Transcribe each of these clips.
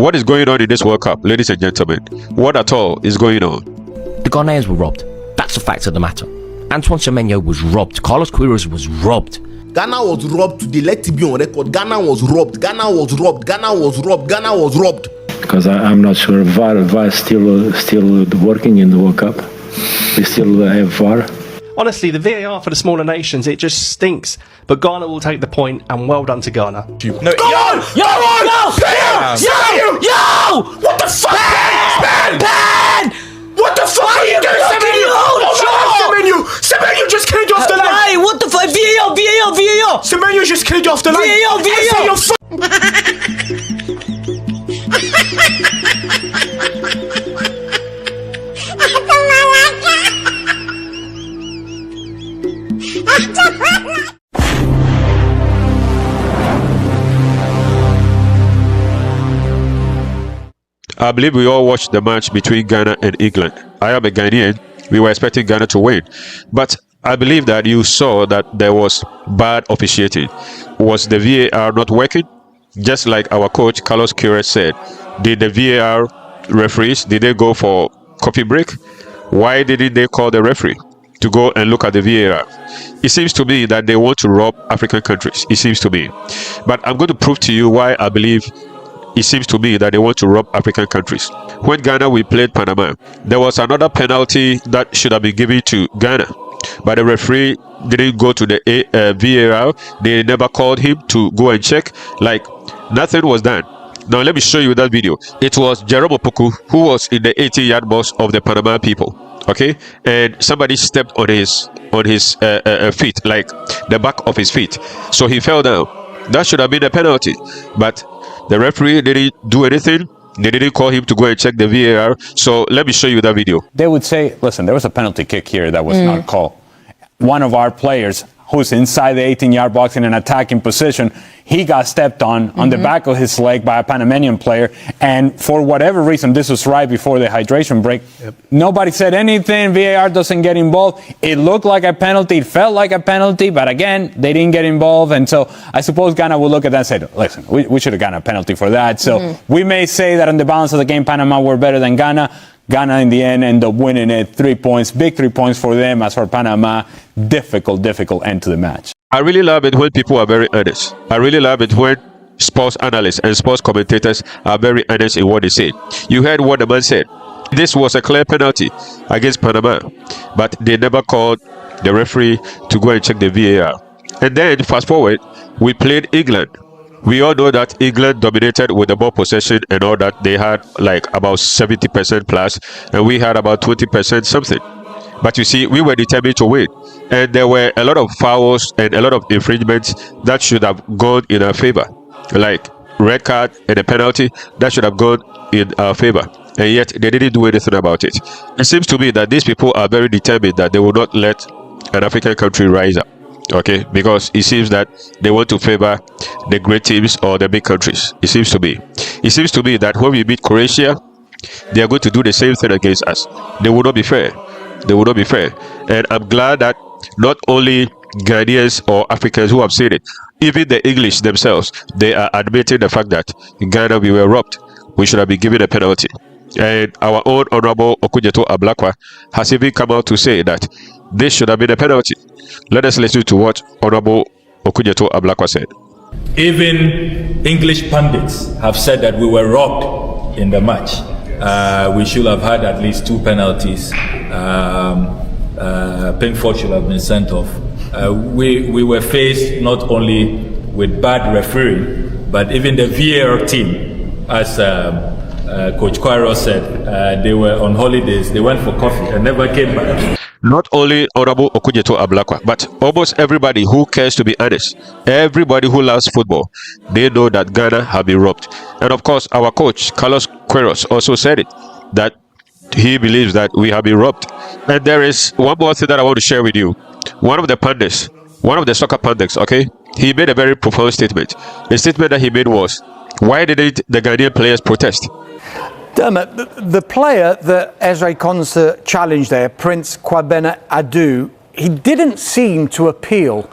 What is going on in this World Cup, ladies and gentlemen? What at all is going on? The Ghanaians were robbed. That's the fact of the matter. Antoine Semenyo was robbed. Carlos Queiroz was robbed. Ghana was robbed today. Let it be on record. Ghana was robbed. Ghana was robbed. Ghana was robbed. Ghana was robbed. Because I'm not sure VAR is still working in the World Cup. We still have VAR. Honestly, the VAR for the smaller nations, it just stinks. But Ghana will take the point, and well done to Ghana. No, Yo! What the fuck? Ben! What the fuck are you doing, Semenyo? Semenyo just cleared you off the line. Hey, what the fuck? VAR! Semenyo just cleared you off the line. VAR! I believe we all watched the match between Ghana and England. I am a Ghanaian. We were expecting Ghana to win. But I believe that you saw that there was bad officiating. Was the VAR not working? Just like our coach Carlos Queiroz said, did the VAR referees, did they go for coffee break? Why didn't they call the referee to go and look at the VAR? It seems to me that they want to rob African countries. It seems to me. But I'm going to prove to you why I believe it seems to me that they want to rob African countries. When Ghana, we played Panama, there was another penalty that should have been given to Ghana. But the referee didn't go to the VAR. They never called him to go and check. Like, nothing was done. Now, let me show you that video. It was Jerome Opoku who was in the 18-yard box of the Panama people. Okay? And somebody stepped on his feet, like the back of his feet. So he fell down. That should have been a penalty. But the referee didn't do anything. They didn't call him to go and check the VAR. So let me show you that video. They would say, listen, there was a penalty kick here that was not called. One of our players who's inside the 18-yard box in an attacking position, he got stepped on the back of his leg by a Panamanian player. And for whatever reason, this was right before the hydration break. Nobody said anything. VAR doesn't get involved. It looked like a penalty. It felt like a penalty. But again, they didn't get involved. And so I suppose Ghana will look at that and say, listen, we should have gotten a penalty for that. So we may say that on the balance of the game, Panama were better than Ghana. Ghana in the end ended up winning it. 3 points, big 3 points for them. As for Panama, difficult end to the match. I really love it when people are very honest. I really love it when sports analysts and sports commentators are very honest in what they say. You heard what the man said. This was a clear penalty against Panama, but they never called the referee to go and check the VAR. And then, fast forward, we played England. We all know that England dominated with the ball possession and all that. They had like about 70% plus, and we had about 20% something. But you see, we were determined to win. And there were a lot of fouls and a lot of infringements that should have gone in our favor. Like red card and a penalty that should have gone in our favor. And yet, they didn't do anything about it. It seems to me that these people are very determined that they will not let an African country rise up. Okay, because it seems that they want to favor the great teams or the big countries. It seems to be. It seems to me that when we beat Croatia, they are going to do the same thing against us. They will not be fair. They will not be fair. And I'm glad that not only Ghanaians or Africans who have said it, even the English themselves, they are admitting the fact that in Ghana we were robbed. We should have been given a penalty. And our own Honorable Okudzeto Ablakwa has even come out to say that this should have been a penalty. Let us listen to what Honorable Okudzeto Ablakwa said. Even English pundits have said that we were robbed in the match. We should have had at least 2 penalties. Pinkford should have been sent off. We were faced not only with bad refereeing, but even the VAR team, as Coach Queiroz said, they were on holidays. They went for coffee and never came back. Not only Honorable Okudzeto Ablakwa, but almost everybody who cares to be honest, everybody who loves football, they know that Ghana have been robbed. And of course, our coach, Carlos Queiroz, also said it, that he believes that we have been robbed. And there is one more thing that I want to share with you. One of the pundits, one of the soccer pundits, okay, he made a very profound statement. The statement that he made was, why didn't the Ghanaian players protest? Dermot, the player that Ezra Konsa challenged there, Prince Kwabena Adu, he didn't seem to appeal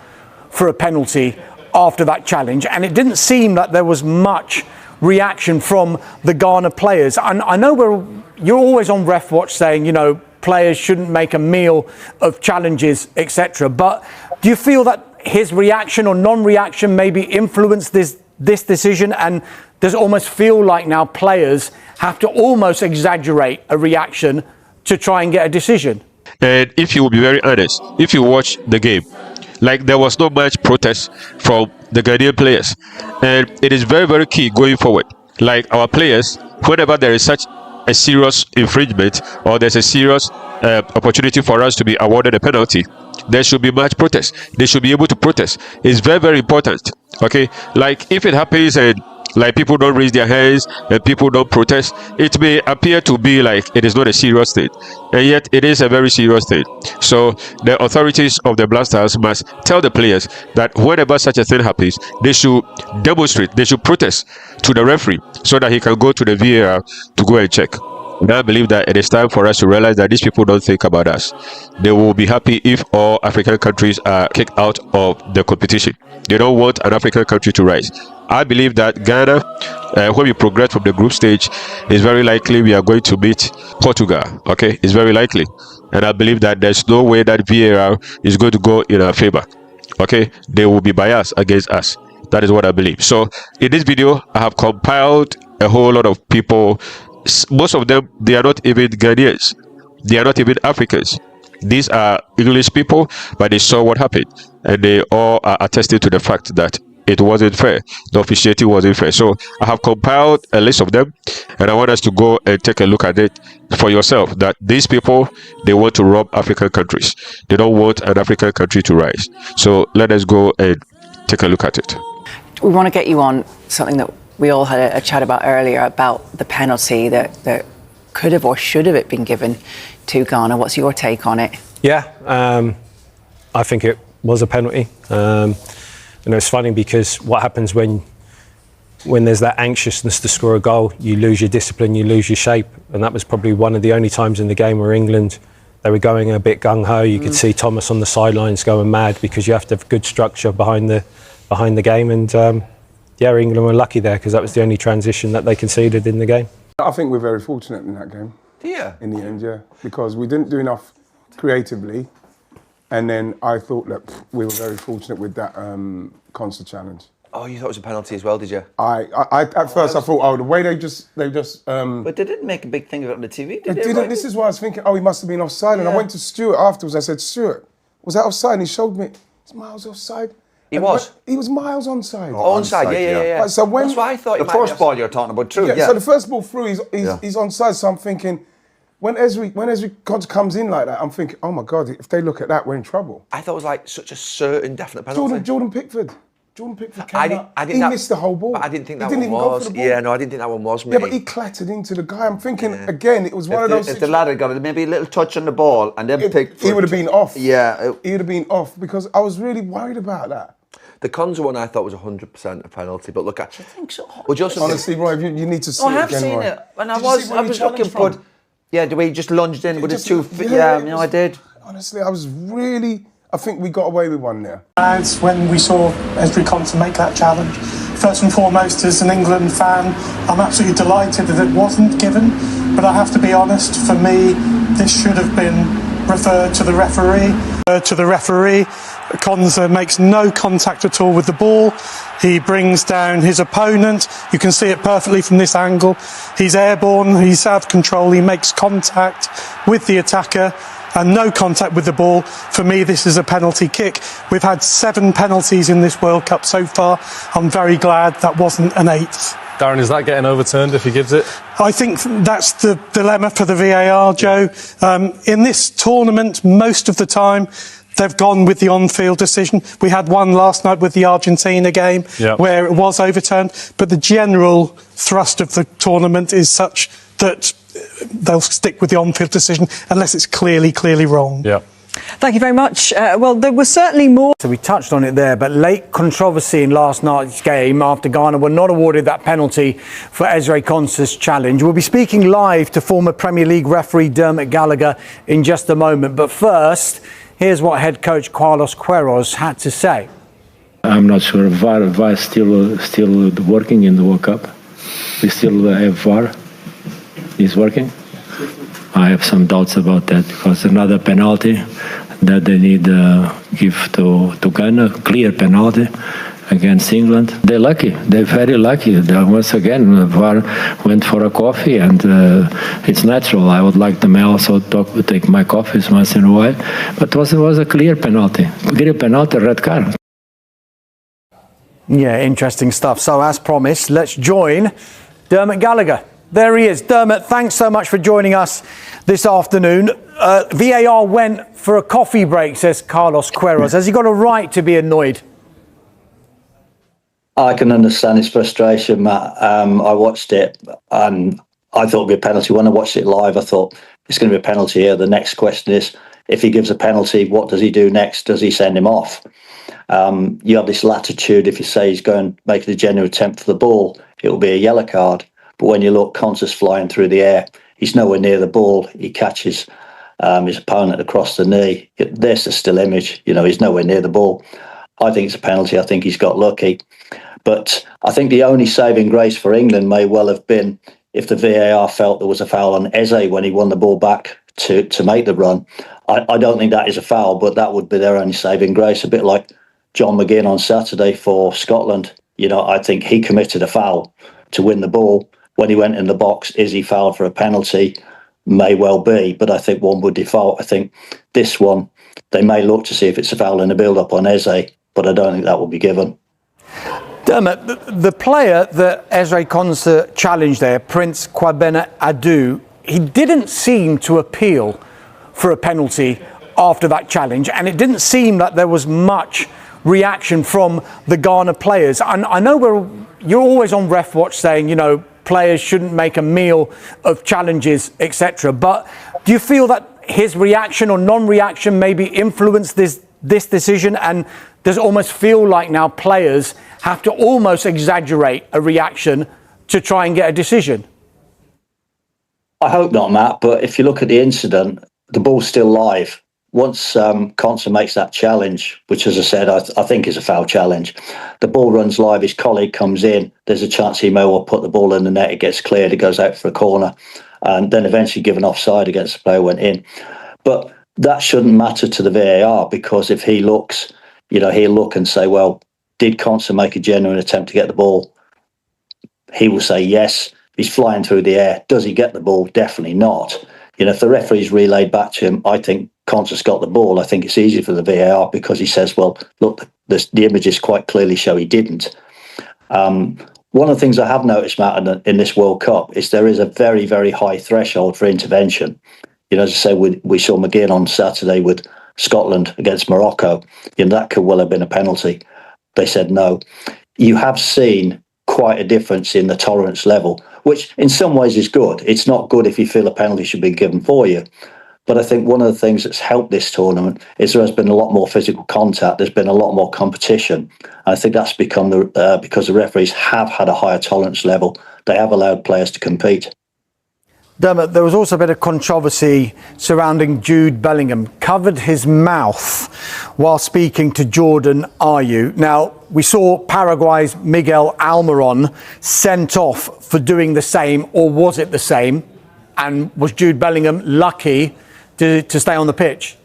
for a penalty after that challenge, and it didn't seem that there was much reaction from the Ghana players? And I know you're always on ref watch saying, you know, players shouldn't make a meal of challenges, etc. But do you feel that his reaction or non-reaction maybe influenced this decision? And does it almost feel like now players have to almost exaggerate a reaction to try and get a decision? And if you will be very honest, if you watch the game, like there was not much protest from the Ghanaian players. And it is very, very key going forward. Like our players, whenever there is such a serious infringement or there's a serious opportunity for us to be awarded a penalty, there should be much protest. They should be able to protest. It's very, very important. Okay, like if it happens and like people don't raise their hands and people don't protest, it may appear to be like it is not a serious thing, and yet it is a very serious thing. So the authorities of the Blackstars must tell the players that whenever such a thing happens, they should demonstrate, they should protest to the referee so that he can go to the VAR to go and check. And I believe that it is time for us to realize that these people don't think about us. They will be happy if all African countries are kicked out of the competition. They don't want an African country to rise. I believe that Ghana, when we progress from the group stage, is very likely we are going to beat Portugal. Okay, it's very likely. And I believe that there's no way that VAR is going to go in our favor. Okay, they will be biased against us. That is what I believe. So in this video, I have compiled a whole lot of people. Most of them, they are not even Ghanaians. They are not even Africans. These are English people, but they saw what happened. And they all are attesting to the fact that it wasn't fair. The officiating wasn't fair. So I have compiled a list of them, and I want us to go and take a look at it for yourself, that these people, they want to rob African countries. They don't want an African country to rise. So let us go and take a look at it. We want to get you on something that we all had a chat about earlier, about the penalty that could have or should have it been given to Ghana. What's your take on it? Yeah, I think it was a penalty. You know, it's funny because what happens when there's that anxiousness to score a goal, you lose your discipline, you lose your shape. And that was probably one of the only times in the game where England, they were going a bit gung-ho. You could see Thomas on the sidelines going mad because you have to have good structure behind the game. And yeah, England were lucky there because that was the only transition that they conceded in the game. I think we're very fortunate in that game. Yeah. In the end, yeah. Because we didn't do enough creatively. And then I thought that we were very fortunate with that concert challenge. Oh, you thought it was a penalty as well, did you? At first I thought, oh, the way they just. But they didn't make a big thing of it on the TV, did they? They didn't. This is why I was thinking, oh, he must have been offside. And I went to Stuart afterwards. I said, Stuart, was that offside? And he showed me, it's miles offside. He was? He was miles onside. Oh, onside, yeah. Right, so when, that's why I thought the first ball you're talking about, true. Yeah, so the first ball through, he's onside. So I'm thinking, when Esri comes in like that, I'm thinking, oh my God, if they look at that, we're in trouble. I thought it was like such a certain, definite penalty. Jordan Pickford came out. He missed the whole ball. But I didn't think that one was. Yeah, no, I didn't think that one was. Yeah, but he clattered into the guy. I'm thinking again, it was one of those. If the lad had got maybe a little touch on the ball and then Pickford, he would have been off. Yeah, he would have been off because I was really worried about that. The Konza one I thought was 100% a penalty, but look, I think so. Well, just honestly, Roy, you need to see it again. I have seen it, and I was looking for. Yeah, the way he just lunged in with his 2 feet. Yeah, I did. Honestly, I think we got away with one there. When we saw Esri Konsa make that challenge, first and foremost, as an England fan, I'm absolutely delighted that it wasn't given. But I have to be honest, for me, this should have been referred to the referee. Konsa makes no contact at all with the ball. He brings down his opponent. You can see it perfectly from this angle. He's airborne, he's out of control, he makes contact with the attacker and no contact with the ball. For me, this is a penalty kick. We've had 7 penalties in this World Cup so far. I'm very glad that wasn't an 8th. Darren, is that getting overturned if he gives it? I think that's the dilemma for the VAR, Joe. In this tournament, most of the time, they've gone with the on-field decision. We had one last night with the Argentina game where it was overturned, but the general thrust of the tournament is such that they'll stick with the on-field decision unless it's clearly wrong. Yeah. Thank you very much. Well, there was certainly more. So we touched on it there, but late controversy in last night's game after Ghana were not awarded that penalty for Esri Konsa's challenge. We'll be speaking live to former Premier League referee Dermot Gallagher in just a moment. But first, here's what head coach Carlos Queiroz had to say. I'm not sure. VAR is still working in the World Cup. We still have VAR. Is working. I have some doubts about that because another penalty that they need give to Ghana, clear penalty against England. They're lucky. They're very lucky. Once again, VAR went for a coffee, and it's natural. I would like them also to take my coffees once in a while, but it was a clear penalty. Clear penalty, red card. Yeah, interesting stuff. So as promised, let's join Dermot Gallagher. There he is. Dermot, thanks so much for joining us this afternoon. VAR went for a coffee break, says Carlos Queiroz. Has he got a right to be annoyed? I can understand his frustration, Matt. I watched it and I thought it'd be a penalty. When I watched it live, I thought it's going to be a penalty here. The next question is, if he gives a penalty, what does he do next? Does he send him off? You have this latitude. If you say he's going making a genuine attempt for the ball, it will be a yellow card. But when you look, Konsa's flying through the air. He's nowhere near the ball. He catches his opponent across the knee. There's a still image. He's nowhere near the ball. I think it's a penalty. I think he's got lucky. But I think the only saving grace for England may well have been if the VAR felt there was a foul on Eze when he won the ball back to make the run. I don't think that is a foul, but that would be their only saving grace. A bit like John McGinn on Saturday for Scotland. I think he committed a foul to win the ball. When he went in the box, is he fouled for a penalty? May well be, but I think one would default. I think this one, they may look to see if it's a foul in the build-up on Eze, but I don't think that will be given. Dermot, the player that Eze Konsa challenged there, Prince Kwabena Adu, he didn't seem to appeal for a penalty after that challenge, and it didn't seem that there was much reaction from the Ghana players. And I know you're always on ref watch saying, players shouldn't make a meal of challenges, etc. But do you feel that his reaction or non-reaction maybe influenced this decision? And does it almost feel like now players have to almost exaggerate a reaction to try and get a decision? I hope not, Matt. But if you look at the incident, the ball's still live. Once Konsa makes that challenge, which, as I said, I think is a foul challenge, the ball runs live, his colleague comes in, there's a chance he may well put the ball in the net, it gets cleared, it goes out for a corner, and then eventually given offside against the player went in. But that shouldn't matter to the VAR, because if he looks, he'll look and say, well, did Konsa make a genuine attempt to get the ball? He will say yes. He's flying through the air. Does he get the ball? Definitely not. If the referee's relayed back to him, I think Konsa's got the ball. I think it's easy for the VAR because he says, well, look, the images quite clearly show he didn't. One of the things I have noticed, Matt, in this World Cup is there is a very, very high threshold for intervention. As I say, we saw McGinn on Saturday with Scotland against Morocco. That could well have been a penalty. They said no. You have seen quite a difference in the tolerance level, which in some ways is good. It's not good if you feel a penalty should be given for you. But I think one of the things that's helped this tournament is there has been a lot more physical contact. There's been a lot more competition. And I think that's become because the referees have had a higher tolerance level. They have allowed players to compete. Dermot, there was also a bit of controversy surrounding Jude Bellingham. Covered his mouth while speaking to Jordan Ayew. Now, we saw Paraguay's Miguel Almiron sent off for doing the same, or was it the same? And was Jude Bellingham lucky to stay on the pitch?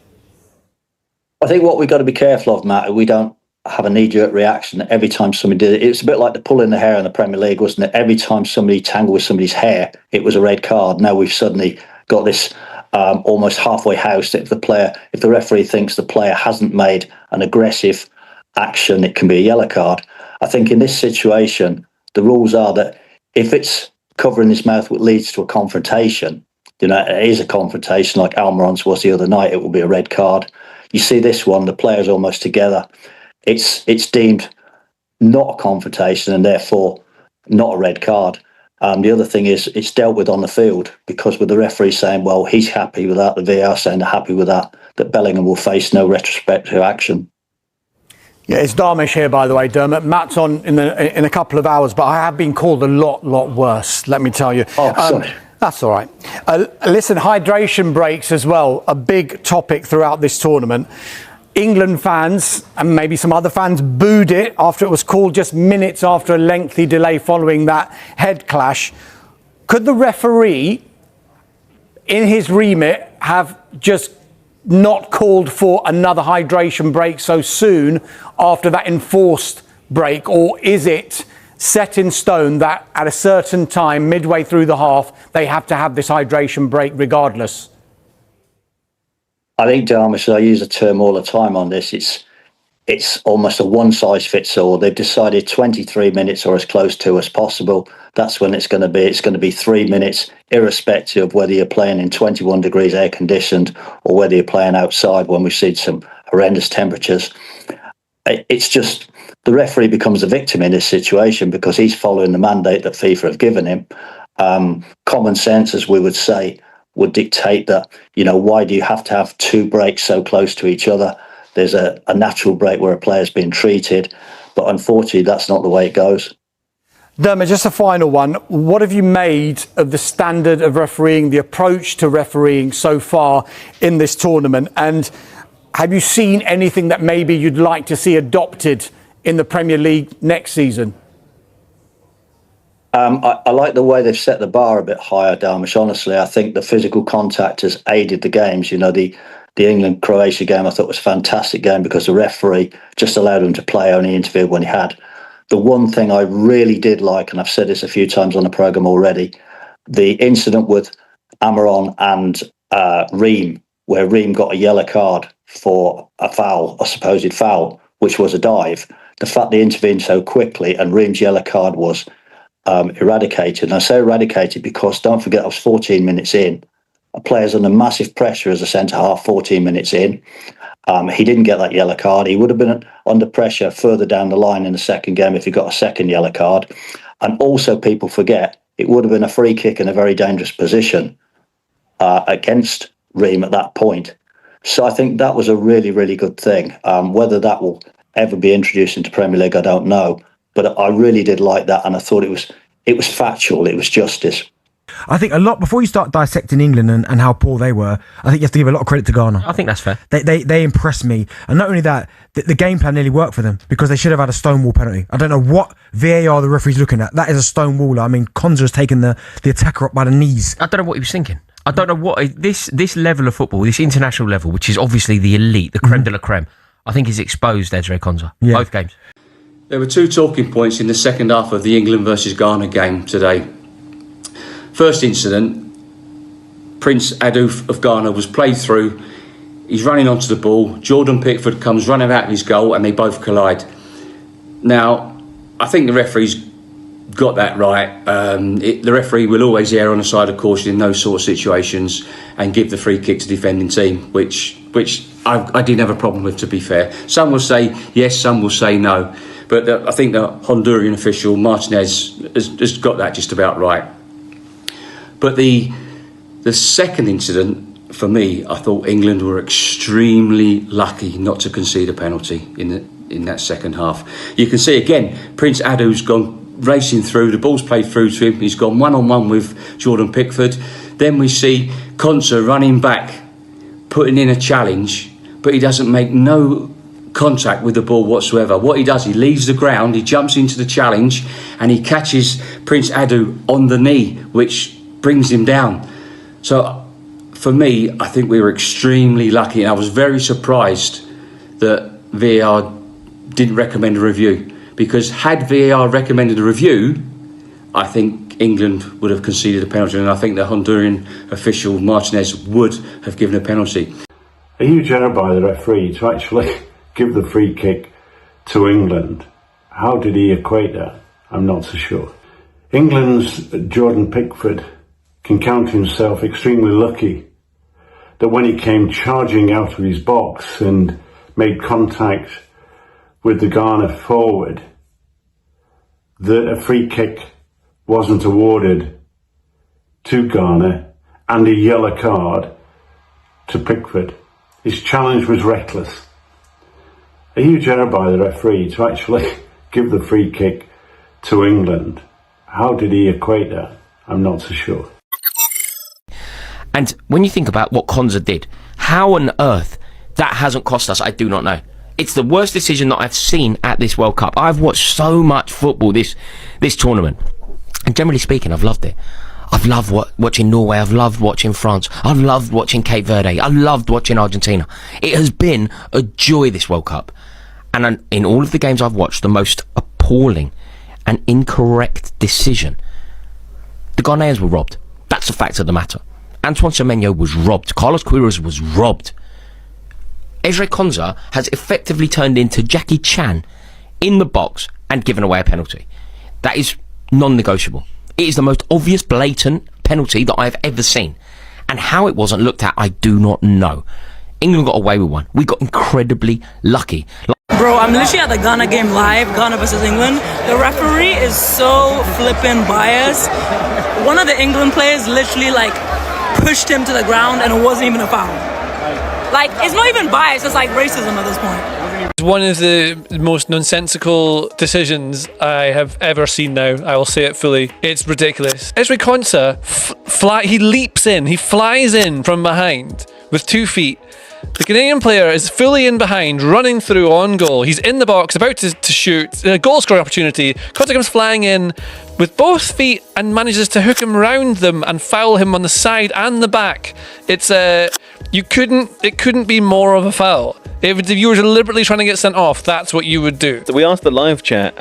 I think what we've got to be careful of, Matt, we don't have a knee-jerk reaction every time somebody did it. It's a bit like the pulling the hair in the Premier League, wasn't it? Every time somebody tangled with somebody's hair, it was a red card. Now we've suddenly got this almost halfway house. If the referee thinks the player hasn't made an aggressive action, it can be a yellow card. I think in this situation, the rules are that if it's covering his mouth which leads to a confrontation, it is a confrontation like Almiron's was the other night, it will be a red card. You see this one, the players almost together. It's deemed not a confrontation and therefore not a red card. The other thing is it's dealt with on the field, because with the referee saying, well, he's happy with that, the VAR saying they're happy with that Bellingham will face no retrospective action. Yeah, it's Darmish here, by the way, Dermot. Matt's on in a couple of hours, but I have been called a lot worse, let me tell you. Oh, sorry. That's all right. Listen, hydration breaks as well, a big topic throughout this tournament. England fans and maybe some other fans booed it after it was called just minutes after a lengthy delay following that head clash. Could the referee, in his remit, have just not called for another hydration break so soon after that enforced break? Or is it set in stone that at a certain time, midway through the half, they have to have this hydration break regardless? I think, Darmish, I use a term all the time on this. It's almost a one-size-fits-all. They've decided 23 minutes or as close to as possible. That's when it's going to be. It's going to be 3 minutes, irrespective of whether you're playing in 21 degrees air-conditioned or whether you're playing outside when we've seen some horrendous temperatures. It's just the referee becomes a victim in this situation because he's following the mandate that FIFA have given him. Common sense, as we would say, would dictate that, why do you have to have two breaks so close to each other? There's a natural break where a player's been treated, but unfortunately that's not the way it goes. Dermot, just a final one. What have you made of the standard of refereeing, the approach to refereeing so far in this tournament? And have you seen anything that maybe you'd like to see adopted in the Premier League next season? I like the way they've set the bar a bit higher, Darmish. Honestly, I think the physical contact has aided the games. The England-Croatia game I thought was a fantastic game because the referee just allowed him to play, only interfered when he had. The one thing I really did like, and I've said this a few times on the programme already, the incident with Amaron and Ream, where Ream got a yellow card for a foul, a supposed foul, which was a dive. The fact they intervened so quickly and Ream's yellow card was eradicated. And I say eradicated because don't forget I was 14 minutes in. A player's under massive pressure as a centre-half 14 minutes in. He didn't get that yellow card. He would have been under pressure further down the line in the second game if he got a second yellow card. And also people forget it would have been a free kick in a very dangerous position against Ream at that point. So I think that was a really, really good thing. Whether that will ever be introduced into Premier League, I don't know. But I really did like that, and I thought it was factual, it was justice. I think a lot, before you start dissecting England and how poor they were, I think you have to give a lot of credit to Ghana. I think that's fair. They impressed me. And not only that, the game plan nearly worked for them because they should have had a stonewall penalty. I don't know what VAR the referee's looking at. That is a stonewaller. I mean, Konza has taken the attacker up by the knees. I don't know what he was thinking. I don't know what this level of football, this international level, which is obviously the elite, the creme de la creme, I think is exposed Ezra Konza. Yeah. Both games. There were two talking points in the second half of the England versus Ghana game today. First incident, Prince Adu of Ghana was played through. He's running onto the ball. Jordan Pickford comes running out of his goal and they both collide. Now, I think the referee's got that right. The referee will always err on the side of caution in those sort of situations and give the free kick to the defending team, which I didn't have a problem with, to be fair. Some will say yes, some will say no. But I think the Honduran official, Martinez, has got that just about right. But the second incident, for me, I thought England were extremely lucky not to concede a penalty in that second half. You can see again, Prince Adu's gone racing through, the ball's played through to him, he's gone one-on-one with Jordan Pickford. Then we see Konza running back, putting in a challenge, but he doesn't make no contact with the ball whatsoever. What he does, he leaves the ground, he jumps into the challenge, and he catches Prince Adu on the knee, which brings him down. So for me, I think we were extremely lucky, and I was very surprised that VAR didn't recommend a review, because had VAR recommended a review, I think England would have conceded a penalty, and I think the Honduran official Martinez would have given a penalty. A huge error by the referee to actually give the free kick to England. How did he equate that? I'm not so sure. England's Jordan Pickford can count himself extremely lucky that when he came charging out of his box and made contact with the Ghana forward, that a free kick wasn't awarded to Ghana and a yellow card to Pickford. His challenge was reckless. A huge error by the referee to actually give the free kick to England. How did he equate that? I'm not so sure. And when you think about what Konza did, how on earth that hasn't cost us, I do not know. It's the worst decision that I've seen at this World Cup. I've watched so much football this tournament, and generally speaking, I've loved it. I've loved watching Norway. I've loved watching France. I've loved watching Cape Verde. I've loved watching Argentina. It has been a joy, this World Cup. And in all of the games I've watched, the most appalling and incorrect decision, the Ghanaians were robbed. That's the fact of the matter. Antoine Semenyo was robbed. Carlos Queiroz was robbed. Ezri Konsa has effectively turned into Jackie Chan in the box and given away a penalty. That is non-negotiable. It is the most obvious, blatant penalty that I have ever seen. And how it wasn't looked at, I do not know. England got away with one. We got incredibly lucky. Bro, I'm literally at the Ghana game live, Ghana versus England. The referee is so flippin' biased. One of the England players literally pushed him to the ground and it wasn't even a foul. It's not even bias, it's racism at this point. One of the most nonsensical decisions I have ever seen now. I will say it fully. It's ridiculous. Ezri Konsa, he leaps in, he flies in from behind with 2 feet. The Ghanaian player is fully in behind, running through on goal. He's in the box, about to shoot. A goal scoring opportunity. Konsa comes flying in with both feet and manages to hook him round them and foul him on the side and the back. It couldn't be more of a foul. If you were deliberately trying to get sent off, that's what you would do. We asked the live chat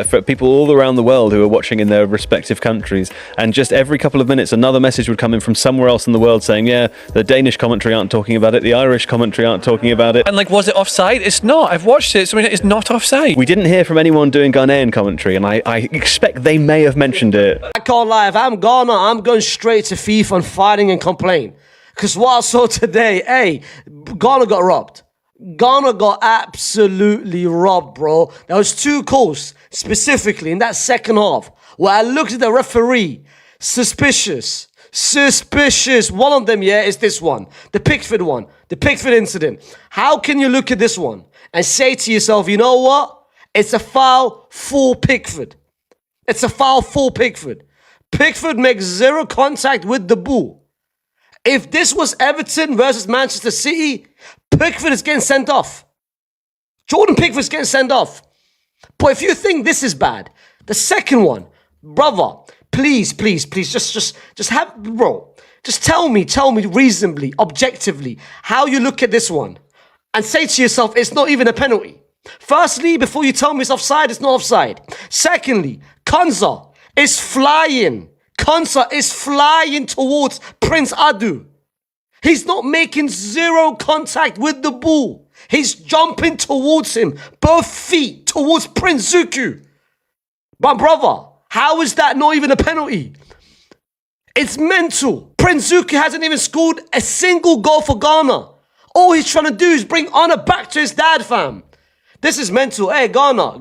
for people all around the world who are watching in their respective countries, and just every couple of minutes another message would come in from somewhere else in the world saying, yeah, the Danish commentary aren't talking about it, the Irish commentary aren't talking about it. And was it offside? It's not. I've watched it, so it's not offside. We didn't hear from anyone doing Ghanaian commentary, and I expect they may have mentioned it. I can't lie, if I'm Ghana, I'm going straight to FIFA and fighting and complain. Because what I saw today, Ghana got robbed. Ghana got absolutely robbed, bro. There was 2 calls, specifically in that second half, where I looked at the referee. Suspicious. One of them, is this one. The Pickford one. The Pickford incident. How can you look at this one and say to yourself, you know what? It's a foul for Pickford. Pickford makes 0 contact with the ball. If this was Everton versus Manchester City, Pickford is getting sent off. Jordan Pickford's getting sent off. But if you think this is bad, the second one, brother, please, just tell me reasonably, objectively, how you look at this one and say to yourself, it's not even a penalty. Firstly, before you tell me it's offside, it's not offside. Secondly, Konsa is flying towards Prince Adu. He's not making 0 contact with the ball. He's jumping towards him, both feet towards Prince Zuku. My brother, how is that not even a penalty? It's mental. Prince Zuku hasn't even scored a single goal for Ghana. All he's trying to do is bring honor back to his dad, fam. This is mental. Hey, Ghana.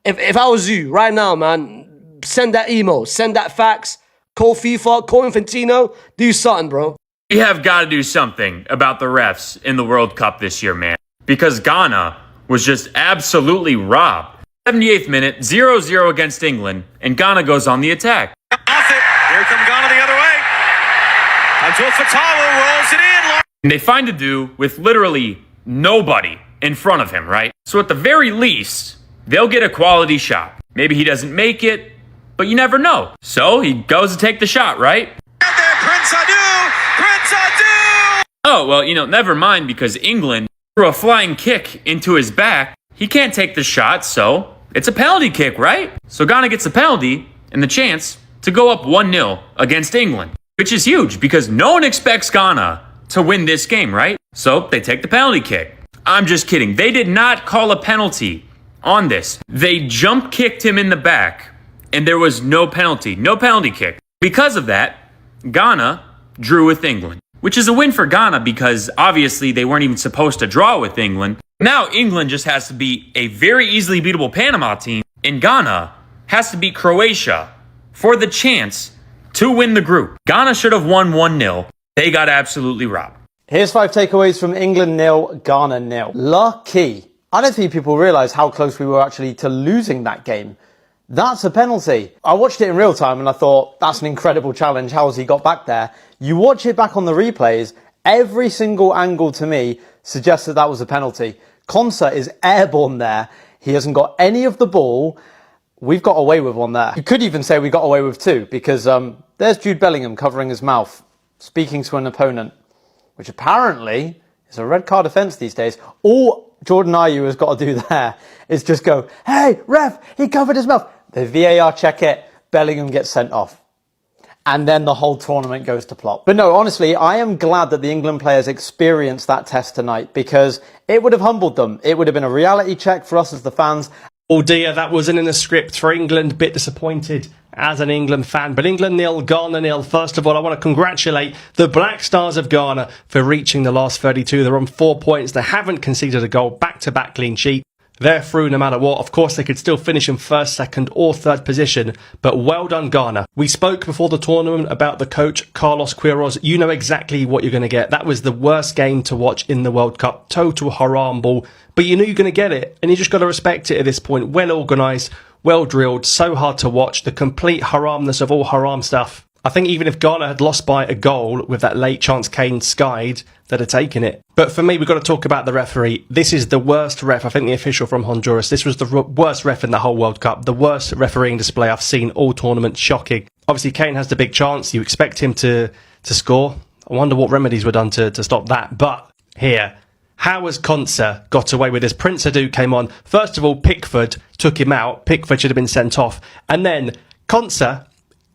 If I was you right now, man, send that email, send that fax, call FIFA, call Infantino, do something, bro. We have got to do something about the refs in the World Cup this year, man. Because Ghana was just absolutely robbed. 78th minute, 0-0 against England, and Ghana goes on the attack. Off it. Here come Ghana the other way. Until Fatawa rolls it in. And they find Adu with literally nobody in front of him, right? So at the very least, they'll get a quality shot. Maybe he doesn't make it, but you never know. So he goes to take the shot, right? Out there, Prince Adu! Prince Adu! Oh, well, never mind, because England threw a flying kick into his back. He can't take the shot, so it's a penalty kick, right? So Ghana gets a penalty and the chance to go up 1-0 against England, which is huge because no one expects Ghana to win this game, right? So they take the penalty kick. I'm just kidding. They did not call a penalty on this. They jump kicked him in the back and there was no penalty kick. Because of that, Ghana drew with England, which is a win for Ghana because obviously they weren't even supposed to draw with England. Now England just has to beat a very easily beatable Panama team, and Ghana has to beat Croatia for the chance to win the group. Ghana should have won 1-0. They got absolutely robbed. Here's 5 takeaways from England 0, Ghana 0. Lucky. I don't think people realise how close we were actually to losing that game. That's a penalty. I watched it in real time and I thought, that's an incredible challenge. How has he got back there? You watch it back on the replays Every single angle to me suggests that was a penalty. Konsa is airborne there. He hasn't got any of the ball. We've got away with one there. You could even say we got away with two, because there's Jude Bellingham covering his mouth, speaking to an opponent, which apparently is a red card offence these days. All Jordan Ayew has got to do there is just go, hey, ref, he covered his mouth. The VAR check it, Bellingham gets sent off. And then the whole tournament goes to plot. But no, honestly, I am glad that the England players experienced that test tonight, because it would have humbled them. It would have been a reality check for us as the fans. Oh dear, that wasn't in the script for England. Bit disappointed as an England fan. But England 0, Ghana 0. First of all, I want to congratulate the Blackstars of Ghana for reaching the last 32. They're on 4 points. They haven't conceded a goal. Back-to-back clean sheet. They're through no matter what. Of course, they could still finish in first, second or third position, but well done, Ghana. We spoke before the tournament about the coach, Carlos Queiroz. You know exactly what you're going to get. That was the worst game to watch in the World Cup. Total haram ball. But you knew you're going to get it, and you just got to respect it at this point. Well organised, well drilled, so hard to watch. The complete haramness of all haram stuff. I think even if Ghana had lost by a goal with that late chance Kane skied, they'd have taken it. But for me, we've got to talk about the referee. This is the worst ref, I think the official from Honduras. This was the worst ref in the whole World Cup. The worst refereeing display I've seen all tournament. Shocking. Obviously, Kane has the big chance. You expect him to score. I wonder what remedies were done to stop that. But here, how has Konsa got away with this? Prince Adu came on. First of all, Pickford took him out. Pickford should have been sent off. And then Konsa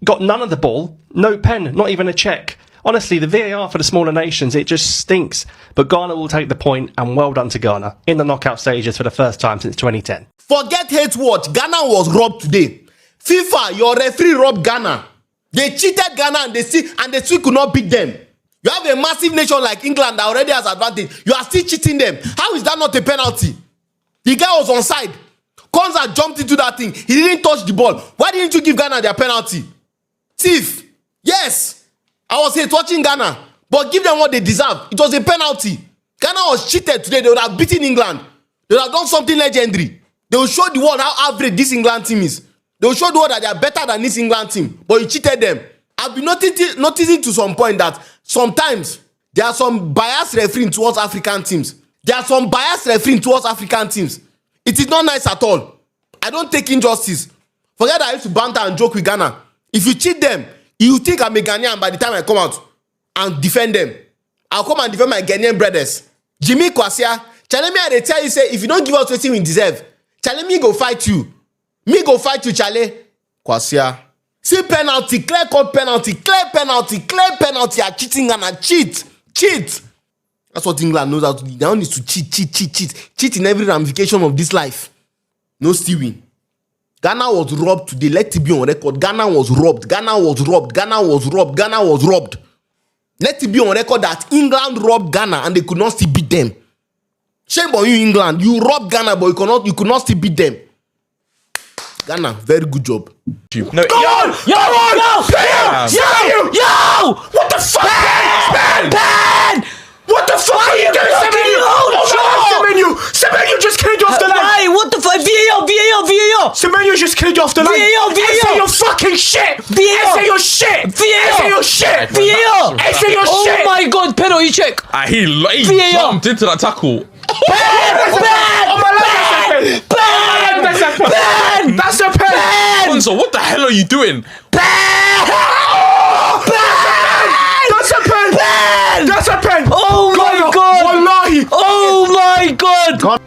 got none of the ball, no pen, not even a check. Honestly, the VAR for the smaller nations, it just stinks. But Ghana will take the point, and well done to Ghana in the knockout stages for the first time since 2010. Forget hate watch. Ghana was robbed today. FIFA, your referee robbed Ghana. They cheated Ghana and they still could not beat them. You have a massive nation like England that already has advantage. You are still cheating them. How is that not a penalty? The guy was onside. Konsa jumped into that thing. He didn't touch the ball. Why didn't you give Ghana their penalty? Thief. Yes. I was here watching Ghana. But give them what they deserve. It was a penalty. Ghana was cheated today. They would have beaten England. They would have done something legendary. They will show the world how average this England team is. They will show the world that they are better than this England team. But you cheated them. I've been noticing to some point that sometimes there are some biased refereeing towards African teams. There are some biased refereeing towards African teams. It is not nice at all. I don't take injustice. Forget that I used to banter and joke with Ghana. If you cheat them, you think I'm a Ghanaian by the time I come out and defend them. I'll come and defend my Ghanaian brothers. Jimmy Kwasia, challenge me, I tell you, say, if you don't give us what we deserve, challenge me, go fight you. Me go fight you, Chale. Kwasia. See penalty, clear cut penalty, clear penalty, clear penalty. Are cheating Ghana, cheat. That's what England knows how to do. They don't need to cheat in every ramification of this life. No stealing. Ghana was robbed today. Let it be on record. Ghana was robbed. Ghana was robbed. Ghana was robbed. Ghana was robbed. Let it be on record that England robbed Ghana and they could not still beat them. Shame on you, England. You robbed Ghana, but you could not still beat them. Ghana, very good job. No, Come on! Yo! What the fuck? Ben! What the fuck are you doing, Semenyo just cleared you off the line. Hey, what the fuck? VAR! Semenyo just cleared you off the line. VAR! Say your fucking shit. Say your shit. Say your shit. VAR! Say your shit. Oh my god, penalty check. He jumped into that tackle. Ben! That's a pen! Konsa, what the hell are you doing? That's a pen! That's a pen! Oh my god! Wallahi! Oh my god!